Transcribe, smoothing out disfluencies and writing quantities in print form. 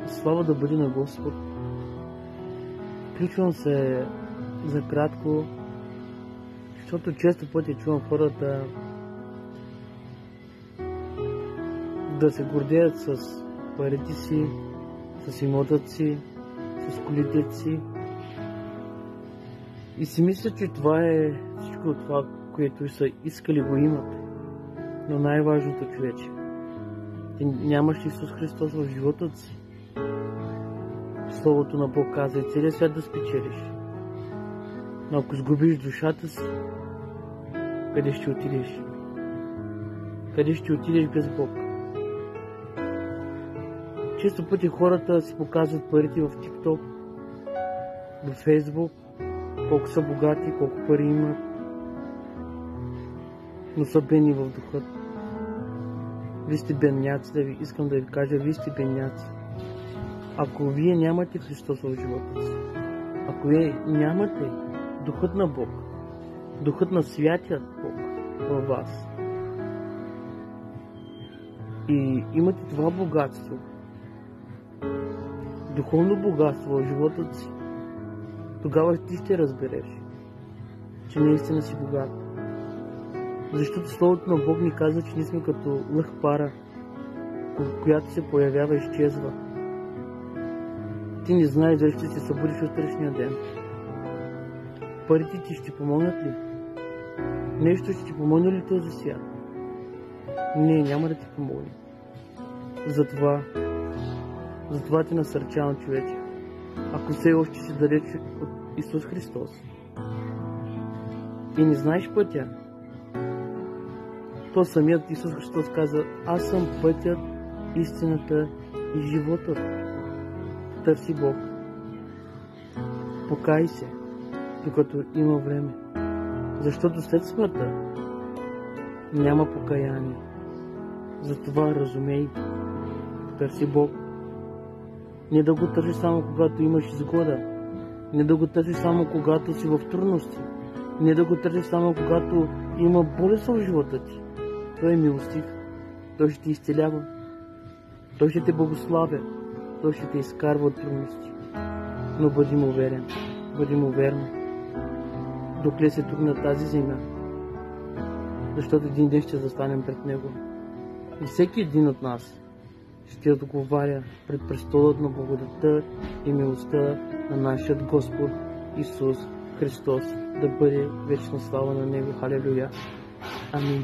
Слава да бъде на Господ. Включвам се за кратко, защото често пъти чувам хората да се гордеят с парите си, с имотът си, с колите си. И си мисля, че това е всичко това, което са искали го имат. Но най-важното, човече, ти нямаш Исус Христос в живота си. Словото на Бог каза и целият свят да спечелиш. Но ако сгубиш душата си, къде ще отидеш? Къде ще отидеш без Бог? Често пъти хората си показват парите в TikTok, в Facebook, колко са богати, колко пари имат, но са бедни в духът. Вие сте бедняци, искам да ви кажа, вие сте бедняци. Ако вие нямате Христос в живота си, ако вие нямате духът на Бог, духът на святият Бог във вас, и имате това богатство, духовно богатство в живота си, тогава ти ще разбереш, че наистина си богат. Защото Словото на Бог ни казва, че ние сме като лъх пара, която се появява и изчезва. Ти не знаеш дали ще се събудиш утрешния ден. Парите ти ще помогнат ли? Нещо ще ти помогне ли този свят? Не, няма да ти помогне. Затова те насърчавам, човече. Ако все още си далеч от Исус Христос и не знаеш пътя, то самият Исус Христос каза: аз съм пътят, истината и животът. Търси Бог. Покай се, докато има време. Защото след смъртта няма покаяние. Затова разумей. Търси Бог. Не да го търсиш само когато имаш изгода. Не да го търсиш само когато си в трудности. Не да го търсиш само когато има болест в живота ти. Той е милостив. Той ще те изцелява. Той ще те благославя. Той ще те изкарва от трудности. Но бъди му уверен. Бъди му верен. Докле се тук на тази земя. Защото един ден ще застанем пред Него. И всеки един от нас ще отговаря пред престолът на благодата и милостта на нашия Господ Исус Христос. Да бъде вечна слава на Него. Халелуя. Амин.